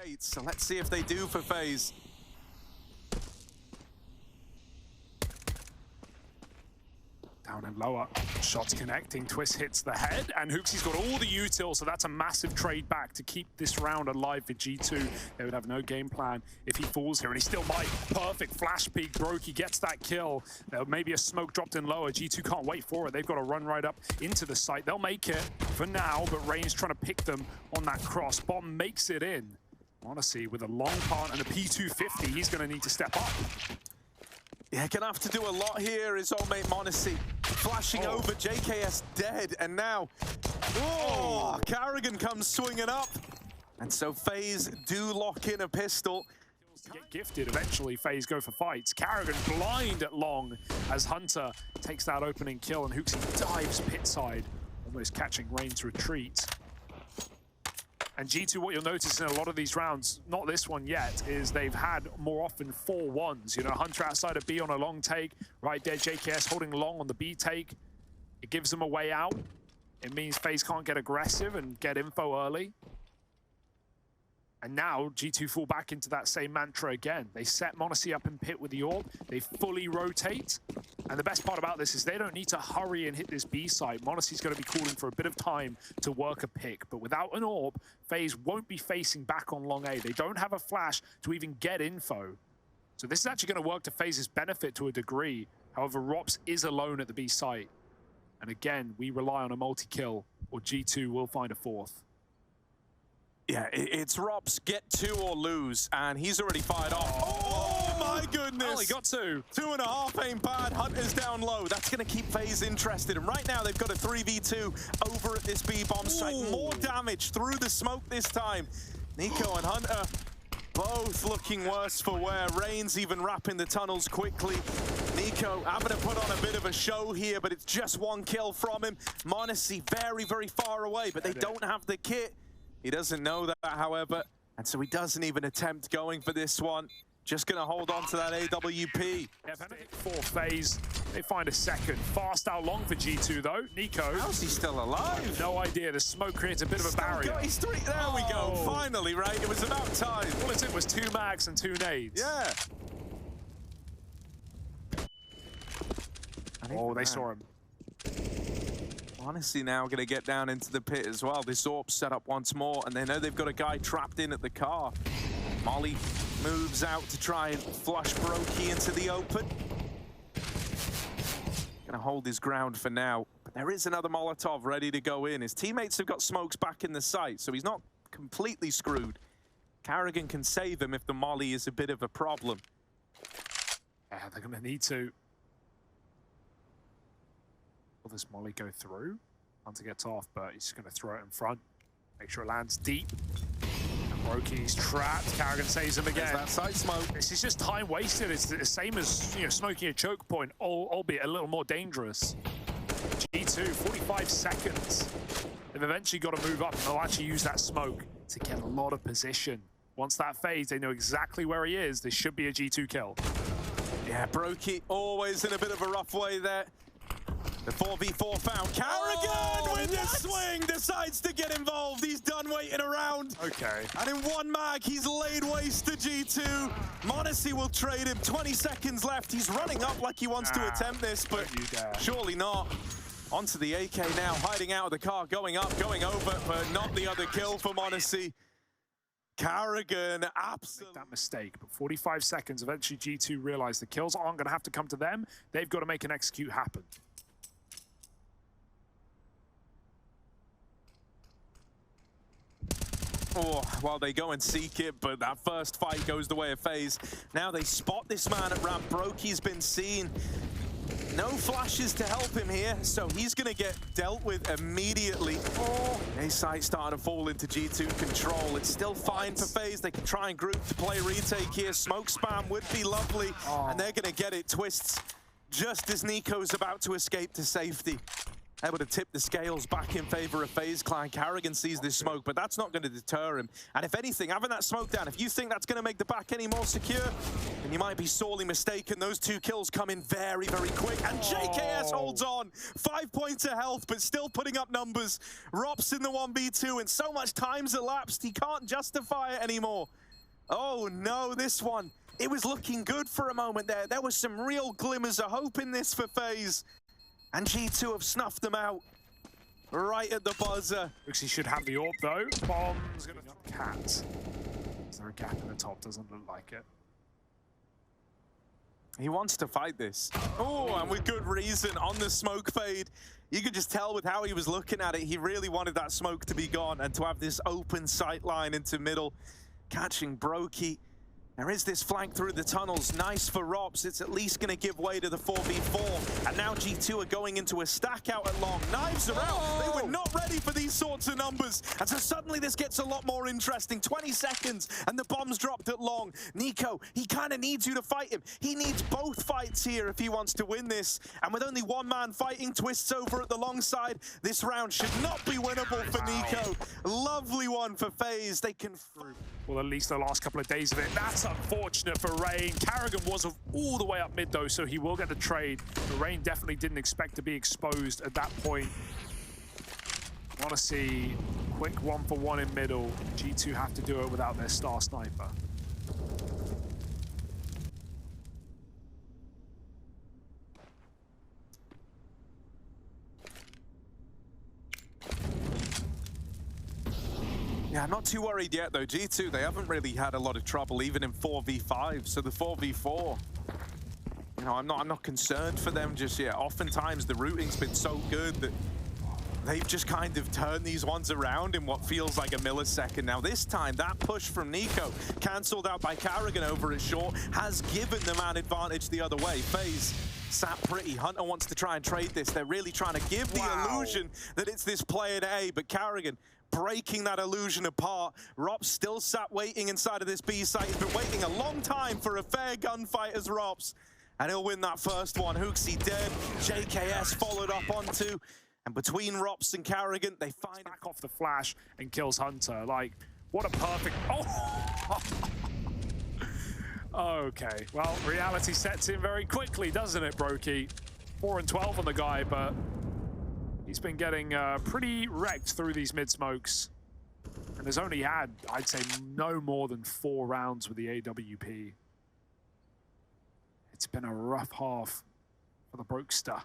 gates, so let's see if they do for FaZe. Down and lower. Shots connecting. twistzz hits the head, and HooXi's got all the util, so that's a massive trade back to keep this round alive for G2. They would have no game plan if he falls here, and he still might. Perfect flash peek. Brokey gets that kill. Maybe a smoke dropped in lower. G2 can't wait for it. They've got to run right up into the site. They'll make it for now, but Rain's trying to pick them on that cross. Bomb makes it in. Monesy with a long punt and a P250. He's going to need to step up. Yeah, gonna have to do a lot here, his old mate monesy. Flashing over, JKS dead, and now, Karrigan comes swinging up. And so FaZe do lock in a pistol. Get gifted, eventually FaZe go for fights. Karrigan blind at long as Hunter takes that opening kill, and HooXi dives pit side, almost catching Rain's retreat. And G2, what you'll notice in a lot of these rounds, not this one yet, is they've had more often 4-1s. You know, Hunter outside of B on a long take, right there, JKS holding long on the B take. It gives them a way out. It means FaZe can't get aggressive and get info early. And now G2 fall back into that same mantra again. They set monesy up in pit with the orb. They fully rotate. And the best part about this is they don't need to hurry and hit this B site. monesy's going to be calling for a bit of time to work a pick. But without an orb, FaZe won't be facing back on long A. They don't have a flash to even get info. So this is actually going to work to FaZe's benefit to a degree. However, Rops is alone at the B site. And again, we rely on a multi-kill, or G2 will find a fourth. Yeah, it's Rops, get 2 or lose, and he's already fired off. Oh my goodness! Only got 2. 2.5 ain't bad. Hunter's down low. That's going to keep FaZe interested. And right now they've got a 3v2 over at this B bomb site. More damage through the smoke this time. niko and Hunter both looking worse for wear. Rain's even wrapping the tunnels quickly. niko having to put on a bit of a show here, but it's just 1 kill from him. monesy very, very far away, but they don't have the kit. He doesn't know that, however, and so he doesn't even attempt going for this one. Just going to hold on to that AWP. Yeah, for FaZe, they find a second. Fast out long for G2, though. niko. How's he still alive? No idea. The smoke creates a bit of a barrier. Got his 3. There we go. Finally, right? It was about time. All it took was 2 mags and 2 nades. Yeah. Oh, they saw him. monesy now going to get down into the pit as well. This orb set up once more, and they know they've got a guy trapped in at the car. Molly moves out to try and flush Brokey into the open. Going to hold his ground for now, but there is another Molotov ready to go in. His teammates have got smokes back in the site, so he's not completely screwed. Karrigan can save him if the Molly is a bit of a problem. Yeah, they're going to need to. Will this Molly go through? Hunter gets off, but he's going to throw it in front. Make sure it lands deep. And Brokey's trapped. Karrigan saves him again. There's that side smoke. This is just time wasted. It's the same as, you know, smoking a choke point, albeit a little more dangerous. G2, 45 seconds. They've eventually got to move up, and they'll actually use that smoke to get a lot of position. Once that fades, they know exactly where he is. This should be a G2 kill. Yeah, Brokey always in a bit of a rough way there. The 4v4 found. Karrigan with the swing decides to get involved. He's done waiting around. Okay. And in 1 mag, he's laid waste to G2. monesy will trade him. 20 seconds left. He's running up like he wants to attempt this, but surely not. Onto the AK now, hiding out of the car, going up, going over, but not the other kill for monesy. Karrigan absolutely that mistake, but 45 seconds. Eventually G2 realize the kills aren't going to have to come to them. They've got to make an execute happen. Oh, well, they go and seek it, but that first fight goes the way of FaZe. Now they spot this man at ramp. Brokey's been seen. No flashes to help him here, so he's going to get dealt with immediately. Oh, A site starting to fall into G2 control. It's still fine for FaZe. They can try and group to play retake here. Smoke spam would be lovely, and they're going to get it. twistzz just as niko's about to escape to safety. able to tip the scales back in favor of FaZe Clan. Karrigan sees this smoke, but that's not going to deter him. And if anything, having that smoke down, if you think that's going to make the back any more secure, then you might be sorely mistaken. Those 2 kills come in very, very quick. And JKS holds on. 5 points of health, but still putting up numbers. Rops in the 1v2, and so much time's elapsed, he can't justify it anymore. Oh no, this one. It was looking good for a moment there. There was some real glimmers of hope in this for FaZe. And G2 have snuffed them out right at the buzzer. Looks he should have the AWP though. Bomb's gonna cat. Is there a gap in the top? Doesn't look like it. He wants to fight this. Oh, and with good reason on the smoke fade. You could just tell with how he was looking at it, he really wanted that smoke to be gone and to have this open sight line into middle. Catching Brokey. There is this flank through the tunnels. Nice for Rops. It's at least going to give way to the 4v4. And now G2 are going into a stack out at long. Knives are out. They were not ready for these sorts of numbers. And so suddenly this gets a lot more interesting. 20 seconds and the bomb's dropped at long. niko, he kind of needs you to fight him. He needs both fights here if he wants to win this. And with only one man fighting, twistzz over at the long side, this round should not be winnable for niko. Lovely one for FaZe. They can... Well, at least the last couple of days of it. That's unfortunate for Rain. Karrigan was all the way up mid, though, so he will get the trade. But Rain definitely didn't expect to be exposed at that point. Want to see quick 1-for-1 in middle. G2 have to do it without their star sniper. Yeah, I'm not too worried yet, though. G2, they haven't really had a lot of trouble, even in 4v5. So the 4v4, you know, I'm not concerned for them just yet. Oftentimes, the routing's been so good that they've just kind of turned these ones around in what feels like a millisecond. Now, this time, that push from niko, cancelled out by Karrigan over at short, has given the man advantage the other way. FaZe sat pretty. Hunter wants to try and trade this. They're really trying to give the illusion that it's this play at A, but Karrigan breaking that illusion apart. Rops still sat waiting inside of this B site. He's been waiting a long time for a fair gunfight as Rops. And he'll win that first one. HooXi dead. JKS followed up onto. And between Rops and Karrigan, they find back off the flash and kills Hunter. Like, what a perfect... Oh! Okay, well, reality sets in very quickly, doesn't it, Brokey? 4 and 12 on the guy, but he's been getting pretty wrecked through these mid-smokes. And has only had, I'd say, no more than 4 rounds with the AWP. It's been a rough half for the Brokester.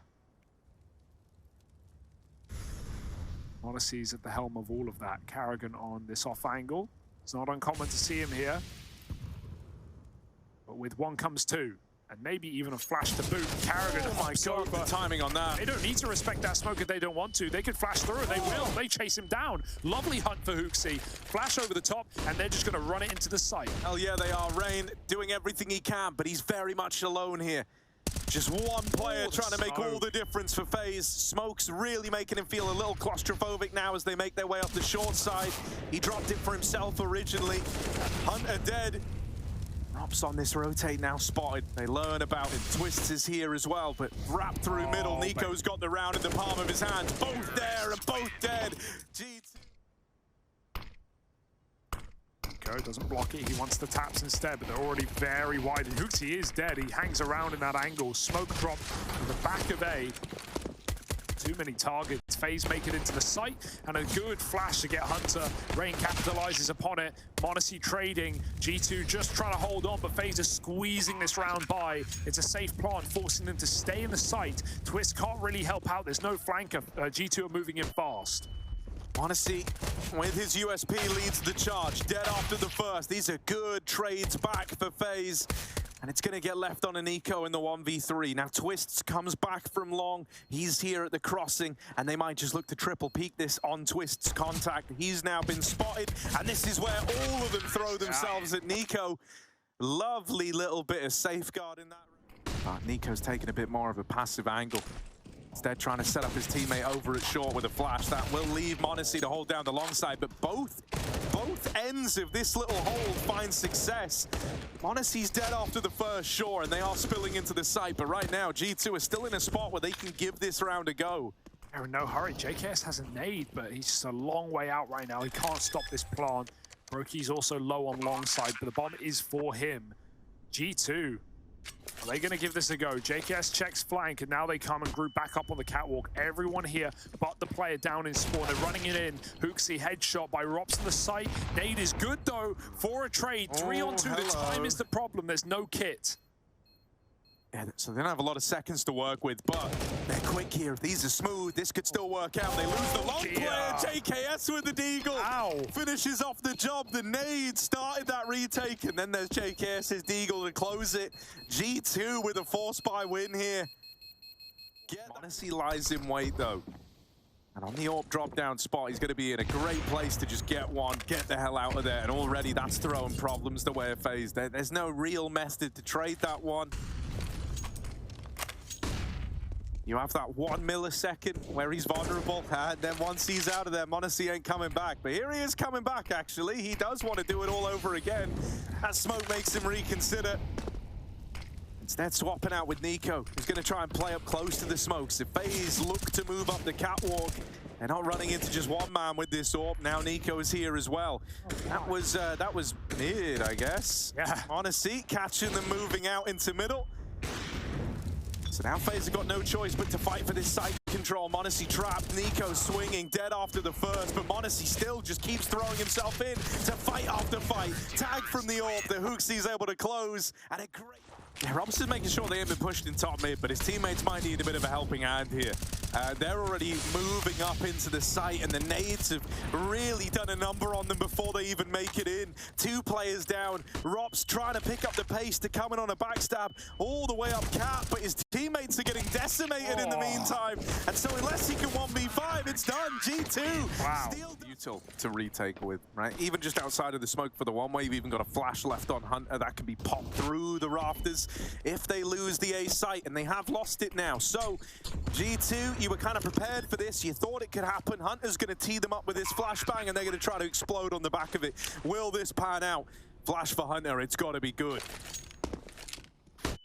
Monesy's at the helm of all of that. Karrigan on this off angle. It's not uncommon to see him here. But with one comes two. And maybe even a flash to boot. Karrigan, oh my god, the timing on that. They don't need to respect that smoke if they don't want to. They could flash through it, they will. They chase him down. Lovely hunt for HooXi. Flash over the top, and they're just gonna run it into the site. Hell yeah, they are. Rain doing everything he can, but he's very much alone here. Just one player trying to make all the difference for FaZe. Smoke's really making him feel a little claustrophobic now as they make their way up the short side. He dropped it for himself originally. Hunter dead. Rops on this rotate now spotted. They learn about it. twistzz is here as well, but wrapped through middle. niko's got the round in the palm of his hands. Both there and both dead. G2. niko doesn't block it. He wants the taps instead, but they're already very wide. And HooXi is dead. He hangs around in that angle. Smoke drop in the back of A. Too many targets. FaZe make it into the site, and a good flash to get Hunter. Rain capitalizes upon it. Monesy trading. G2 just trying to hold on, but FaZe is squeezing this round by. It's a safe plant, forcing them to stay in the site. twistzz can't really help out. There's no flanker. G2 are moving in fast. Monesy, with his USP, leads the charge. Dead after the first. These are good trades back for FaZe. And it's going to get left on a niko in the 1v3. Now, twistzz comes back from long. He's here at the crossing, and they might just look to triple peek this on twistzz contact. He's now been spotted, and this is where all of them throw themselves at niko. Lovely little bit of safeguard in that. But niko's taking a bit more of a passive angle. Instead, trying to set up his teammate over at short with a flash. That will leave Monesy to hold down the long side, but both ends of this little hold find success. Monesy's dead after the first, sure, and they are spilling into the site, but right now, G2 is still in a spot where they can give this round a go. They're in no hurry. JKS has a nade, but he's just a long way out right now. He can't stop this plant. Broky's also low on long side, but the bomb is for him. G2, are they going to give this a go? JKS checks flank, and now they come and group back up on the catwalk. Everyone here but the player down in spawn. They're running it in. HooXi headshot by Rops on the site. Nade is good, though, for a trade. 3-on-2. The time is the problem. There's no kit. Yeah, so they don't have a lot of seconds to work with, but they're quick here. These are smooth. This could still work out. They lose the long player. JKS with the deagle. Ow. Finishes off the job. The nade started that retake, and then there's JKS's deagle to close it. G2 with a 4-spy win here. monesy lies in wait, though. And on the AWP drop-down spot, he's going to be in a great place to just get one, get the hell out of there. And already that's throwing problems the way of FaZe. There's no real method to trade that one. You have that 1 millisecond where he's vulnerable, and then once he's out of there, monesy ain't coming back. But here he is coming back, actually. He does want to do it all over again. That smoke makes him reconsider. Instead, swapping out with niko, who's going to try and play up close to the smokes. If FaZe look to move up the catwalk, they're not running into just one man with this AWP. Now niko is here as well. That was mid, I guess. Yeah. monesy catching them moving out into middle. So now FaZe have got no choice but to fight for this site control. monesy trapped, niko swinging, dead after the first, but monesy still just keeps throwing himself in to fight after fight. Tag from the AWP, the HooXi is able to close, and a great... Yeah, Robs is making sure they haven't been pushed in top mid, but his teammates might need a bit of a helping hand here. They're already moving up into the site, and the nades have really done a number on them before they even make it in. 2 players down. Robs trying to pick up the pace to come in on a backstab all the way up cap, but his teammates are getting decimated in the meantime. And so unless he can 1v5, it's done. G2. Wow. Util to retake with, right? Even just outside of the smoke for the one-way, you've even got a flash left on Hunter that can be popped through the rafters if they lose the A site, and they have lost it now. So G2, you were kind of prepared for this. You thought it could happen. Hunter's going to tee them up with this flashbang, and they're going to try to explode on the back of it. Will this pan out? Flash for Hunter, it's got to be good.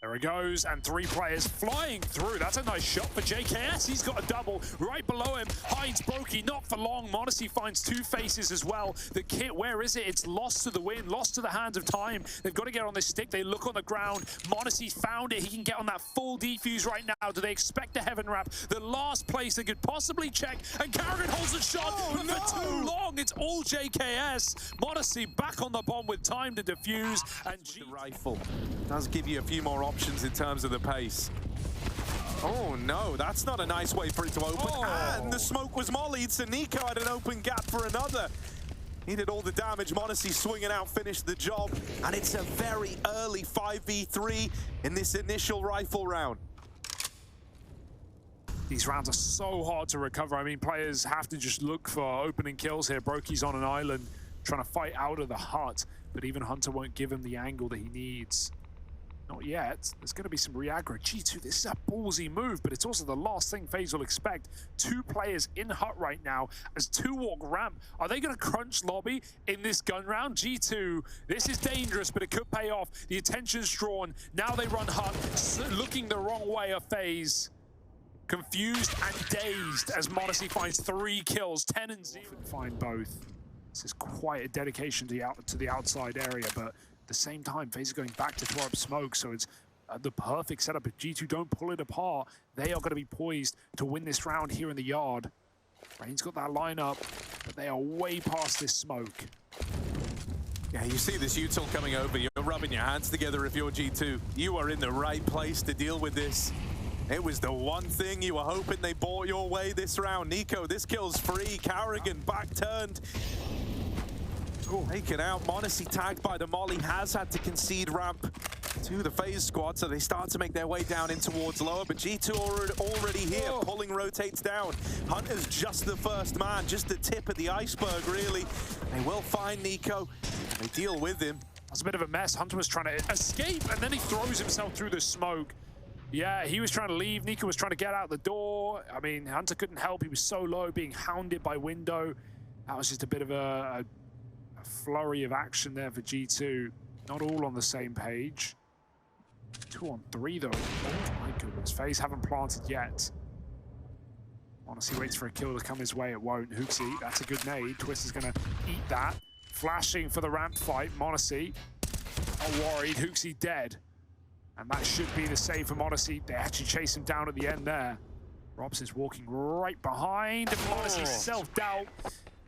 There he goes, and 3 players flying through. That's a nice shot for JKS. He's got a double right below him. Hides Brokey, not for long. monesy finds 2 faces as well. The kit, where is it? It's lost to the wind, lost to the hands of time. They've got to get on this stick. They look on the ground. monesy found it. He can get on that full defuse right now. Do they expect the heaven wrap? The last place they could possibly check, and Carrigan holds a shot, but for too long, it's all JKS. monesy back on the bomb with time to defuse, and the rifle does give you a few more options in terms of the pace. Oh no, that's not a nice way for it to open. And the smoke was mollied, so niko had an open gap for another. He did all the damage. monesy swinging out, finished the job. And it's a very early 5v3 in this initial rifle round. These rounds are so hard to recover. I mean, players have to just look for opening kills here. Brokey's on an island trying to fight out of the hut, but even Hunter won't give him the angle that he needs. Not yet. There's going to be some re-aggro. G2, this is a ballsy move, but it's also the last thing FaZe will expect. 2 players in hut right now as 2 walk ramp. Are they going to crunch lobby in this gun round? G2, this is dangerous, but it could pay off. The attention's drawn. Now they run hut, looking the wrong way of FaZe. Confused and dazed as monesy finds 3 kills, 10 and 0. Find both. This is quite a dedication to the outside area, but at the same time, FaZe is going back to throw up smoke, so it's the perfect setup. If G2 don't pull it apart, they are going to be poised to win this round here in the yard. Rain's got that lineup, but they are way past this smoke. Yeah, you see this util coming over. You're rubbing your hands together if you're G2. You are in the right place to deal with this. It was the one thing you were hoping they bought your way this round. niko, this kill's free. Carrigan back turned. Taken out. monesy tagged by the molly, has had to concede ramp to the FaZe squad, so they start to make their way down in towards lower, but G2 already here. Pulling rotates down. Hunter's just the first man, just the tip of the iceberg, really. They will find niko, and they deal with him. That's a bit of a mess. Hunter was trying to escape, and then he throws himself through the smoke. Yeah, he was trying to leave. niko was trying to get out the door. I mean, Hunter couldn't help. He was so low, being hounded by window. That was just a bit of a flurry of action there for G2. Not all on the same page. 2 on 3 though. Oh my goodness. FaZe haven't planted yet. monesy waits for a kill to come his way, it won't. Hooksy, that's a good nade. twistzz is gonna eat that. Flashing for the ramp fight, monesy. Not worried, Hooksy dead. And that should be the save for monesy. They actually chase him down at the end there. robs is walking right behind, and monesy's self-doubt.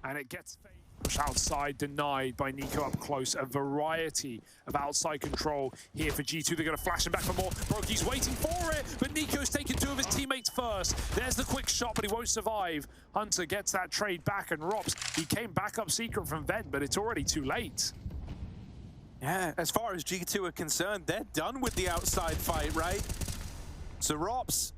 And it gets push outside, denied by niko up close. A variety of outside control here for G2. They're going to flash him back for more. Broky's waiting for it, but niko's taken two of his teammates first. There's the quick shot, but he won't survive. Hunter gets that trade back, and robs, he came back up secret from Vent, but it's already too late. Yeah, as far as G2 are concerned, they're done with the outside fight, right? So robs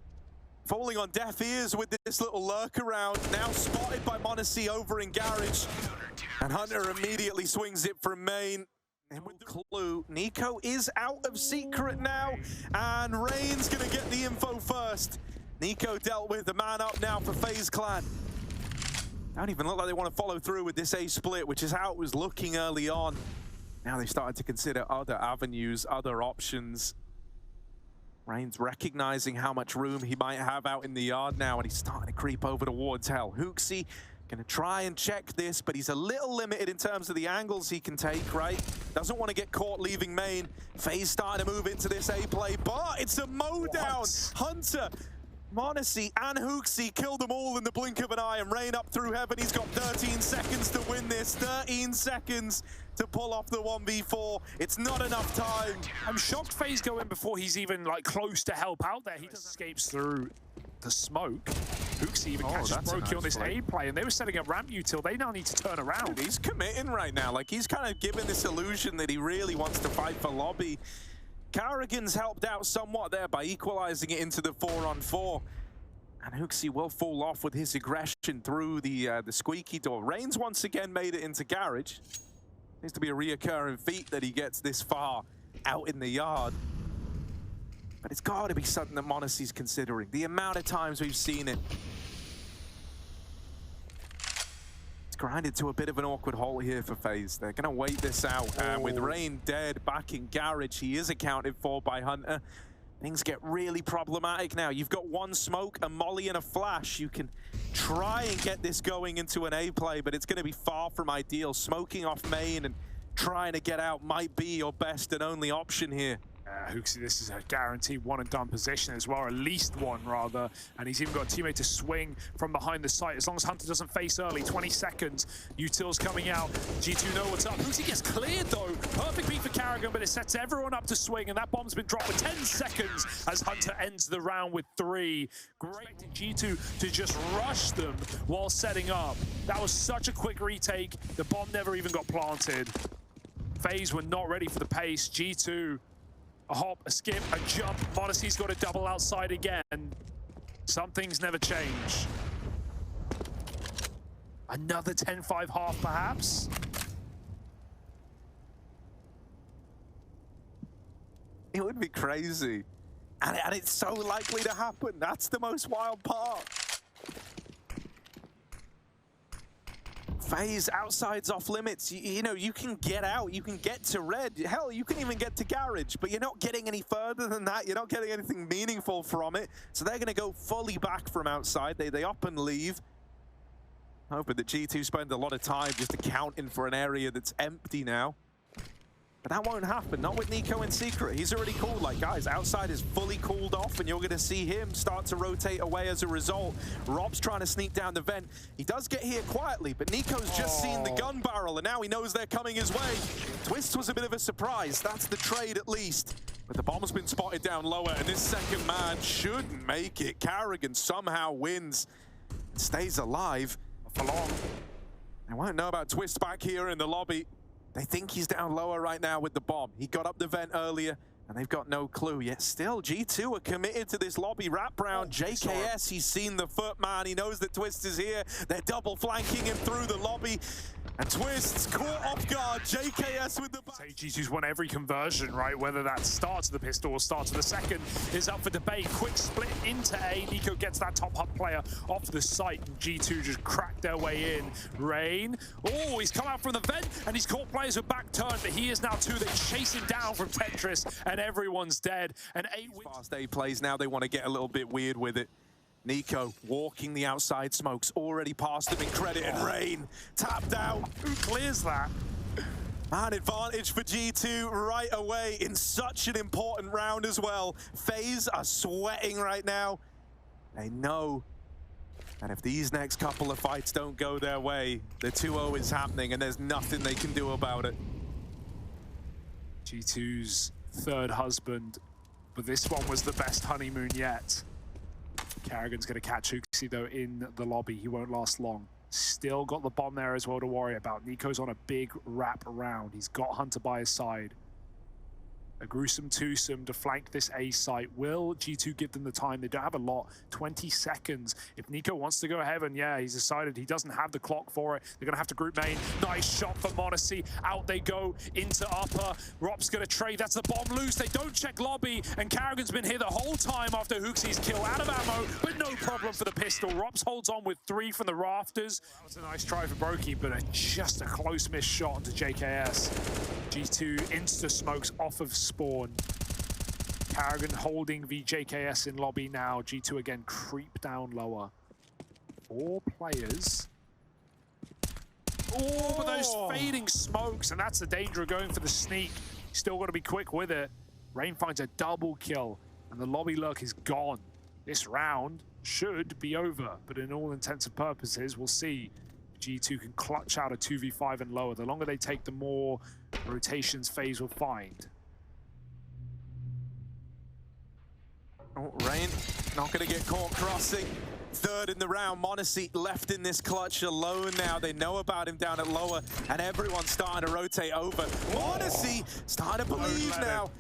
falling on deaf ears with this little lurk around, now spotted by monesy over in garage. And Hunter immediately swings it from main. And with the clue, niko is out of secret now, and Rain's gonna get the info first. niko dealt with, the man up now for FaZe Clan. Don't even look like they want to follow through with this A split, which is how it was looking early on. Now they've started to consider other avenues, other options. Rain's recognizing how much room he might have out in the yard now, and he's starting to creep over towards hell. Hooksy gonna try and check this, but he's a little limited in terms of the angles he can take, right? Doesn't want to get caught leaving main. FaZe starting to move into this A play, but it's a mow down. Hunter, monesy, and Hooksy killed them all in the blink of an eye, and Rain up through heaven. He's got 13 seconds to win this. 13 seconds to pull off the 1v4. It's not enough time. I'm shocked FaZe go in before he's even like close to help out there. He escapes through the smoke. Hooksy even catches Brokey on this A play, and they were setting up ramp util. They now need to turn around. Dude, he's committing right now. Like, he's kind of given this illusion that he really wants to fight for lobby. Carrigan's helped out somewhat there by equalizing it into the 4-on-4. And Hooksy will fall off with his aggression through the squeaky door. Rain's once again made it into garage. Seems to be a reoccurring feat that he gets this far out in the yard. But it's got to be something that monesy's considering. The amount of times we've seen it. It's grinded to a bit of an awkward halt here for FaZe. They're going to wait this out. And with Rain dead back in garage, he is accounted for by Hunter. Things get really problematic now. You've got one smoke, a molly, and a flash. You can try and get this going into an A play, but it's going to be far from ideal. Smoking off main and trying to get out might be your best and only option here. Hooksy, this is a guaranteed one-and-done position as well, or at least one, rather. And he's even got a teammate to swing from behind the site. As long as Hunter doesn't face early, 20 seconds. Util's coming out. G2 know what's up. Hooksy gets cleared, though. Perfect beat for Carrigan, but it sets everyone up to swing, and that bomb's been dropped with 10 seconds as Hunter ends the round with 3. Great G2 to just rush them while setting up. That was such a quick retake. The bomb never even got planted. FaZe were not ready for the pace. G2... a hop, a skip, a jump. monesy's got a double outside again. Some things never change. Another 10-5 half, perhaps? It would be crazy. And it's so likely to happen. That's the most wild part. FaZe, outside's off limits. You know, you can get out, you can get to red. Hell, you can even get to garage, but you're not getting any further than that. You're not getting anything meaningful from it. So they're going to go fully back from outside. They up and leave. Hoping that G2 spend a lot of time just accounting for an area that's empty now. But that won't happen, not with niko in secret. He's already called, like, guys, outside is fully cooled off, and you're going to see him start to rotate away as a result. Rob's trying to sneak down the vent. He does get here quietly, but niko's just seen the gun barrel, and now he knows they're coming his way. twistzz was a bit of a surprise. That's the trade, at least. But the bomb's been spotted down lower, and this second man shouldn't make it. Carrigan somehow wins and stays alive for long. I won't know about twistzz back here in the lobby. They think he's down lower right now with the bomb. He got up the vent earlier, and they've got no clue. Yet still, G2 are committed to this lobby wrap round. JKS, he's seen the foot, man. He knows that twistzz is here. They're double flanking him through the lobby. And twistzz caught off guard. JKS with the back. G2's won every conversion, right? Whether that starts with the pistol or starts with the second is up for debate. Quick split into A. niko gets that top hub player off the site. And G2 just cracked their way in. Rain. Oh, he's come out from the vent and he's caught players with back turn, but he is now 2. They chase him down from Tetris and everyone's dead. And 8 fast A plays now. They want to get a little bit weird with it. niko walking the outside smokes, already past him in credit, and Rain tapped out. Who clears that? Man, advantage for G2 right away in such an important round as well. FaZe are sweating right now. They know that if these next couple of fights don't go their way, the 2-0 is happening and there's nothing they can do about it. G2's third husband, but this one was the best honeymoon yet. Karrigan's going to catch HooXi though in the lobby. He won't last long. Still got the bomb there as well to worry about. niko's on a big wrap around. He's got Hunter by his side. A gruesome twosome to flank this A site. Will G2 give them the time? They don't have a lot. 20 seconds. If niko wants to go heaven, yeah, he's decided he doesn't have the clock for it. They're going to have to group main. Nice shot for monesy. Out they go into upper. Rop's going to trade. That's the bomb loose. They don't check lobby. And Karrigan's been here the whole time after HooXi's kill. Out of ammo, but no problem for the pistol. Rops holds on with 3 from the rafters. That was a nice try for Brokey, but just a close miss shot onto JKS. G2 insta-smokes off of spawn. Karrigan holding the JKS in lobby now. G2 again creep down lower. 4 players. Oh, but those fading smokes, and that's the danger of going for the sneak. Still got to be quick with it. Rain finds a double kill, and the lobby lurk is gone. This round should be over, but in all intents and purposes, we'll see. G2 can clutch out a 2v5 and lower. The longer they take, the more rotations FaZe will find. Oh, Rain not going to get caught crossing. Third in the round, monesy left in this clutch alone now. They know about him down at lower, and everyone's starting to rotate over. monesy starting to believe now.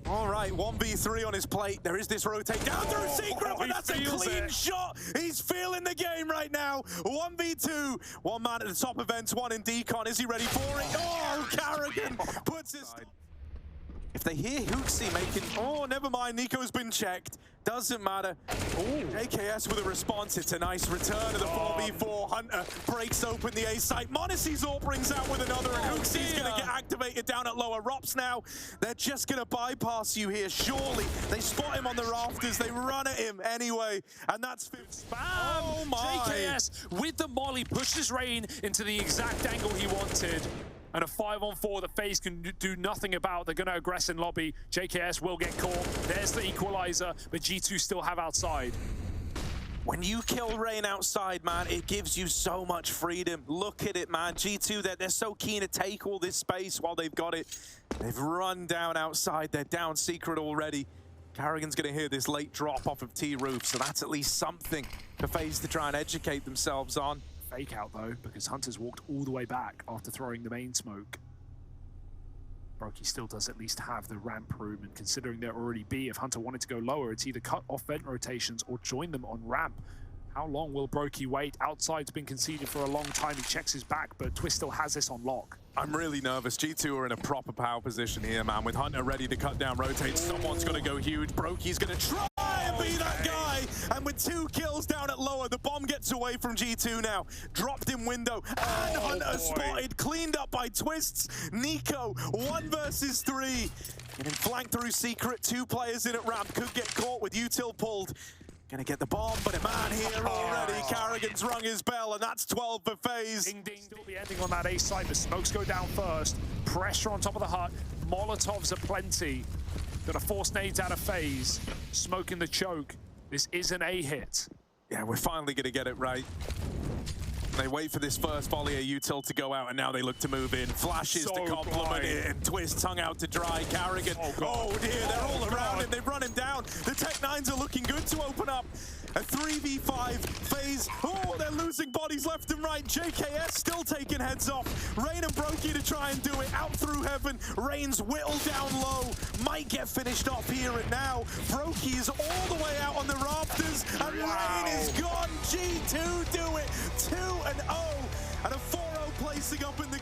All right, 1v3 on his plate. There is this rotate down through secret, but that's a clean shot. He's feeling the game right now. 1v2, 1 man at the top of Vents, 1 in decon. Is he ready for it? Oh, Karrigan puts his... If they hear HooXi making... Oh, never mind, niko's been checked. Doesn't matter. Ooh. JKS with a response. It's a nice return of the 4v4. Hunter breaks open the A site. monesy's all brings out with another, and HooXi's going to get activated down at lower. Rops now, they're just going to bypass you here, surely. They spot him on the rafters. They run at him anyway, and that's... Spam! Oh my! JKS with the molly pushes Rain into the exact angle he wanted. And a 5-on-4 that FaZe can do nothing about. They're going to aggress in lobby. JKS will get caught. There's the equalizer, but G2 still have outside. When you kill Rain outside, man, it gives you so much freedom. Look at it, man. G2, they're so keen to take all this space while they've got it. They've run down outside. They're down secret already. Karrigan's going to hear this late drop off of T-Roof, so that's at least something for FaZe to try and educate themselves on. Fake out though, because Hunter's walked all the way back after throwing the main smoke. Brokey still does at least have the ramp room, and considering there already B, if Hunter wanted to go lower, it's either cut off vent rotations or join them on ramp. How long will Brokey wait? Outside's been conceded for a long time. He checks his back, but twistzz still has this on lock. I'm really nervous. G2 are in a proper power position here, man. With Hunter ready to cut down rotates, someone's going to go huge. Brokey's going to try and be that guy. And with 2 kills down at lower, the bomb gets away from G2 now. Dropped in window, and Hunter spotted, cleaned up by twistzz. niko, 1 versus 3. Getting flanked through secret, 2 players in at ramp. Could get caught with util pulled. Gonna get the bomb, but a man here already. Karrigan's rung his bell, and that's 12 for FaZe. Ding ding, still be ending on that A side, but smokes go down first. Pressure on top of the hut. Molotovs are plenty. Gonna force nades out of FaZe. Smoking the choke. This is an A hit. Yeah, we're finally gonna get it right. They wait for this first volley of util to go out, and now they look to move in. Flashes to complement it, and twistzz tongue out to dry. Karrigan, oh dear, they're all around him. They've run him down. The Tech9s are looking good to open up. A 3v5, FaZe, oh, they're losing bodies left and right. JKS still taking heads off. Rain and Brokey to try and do it. Out through heaven, Rain's whittled down low. Might get finished off here and now. Brokey is all the way out on the rafters, and Rain is gone. G2 do it, 2-0, and a 4-0 placing up in the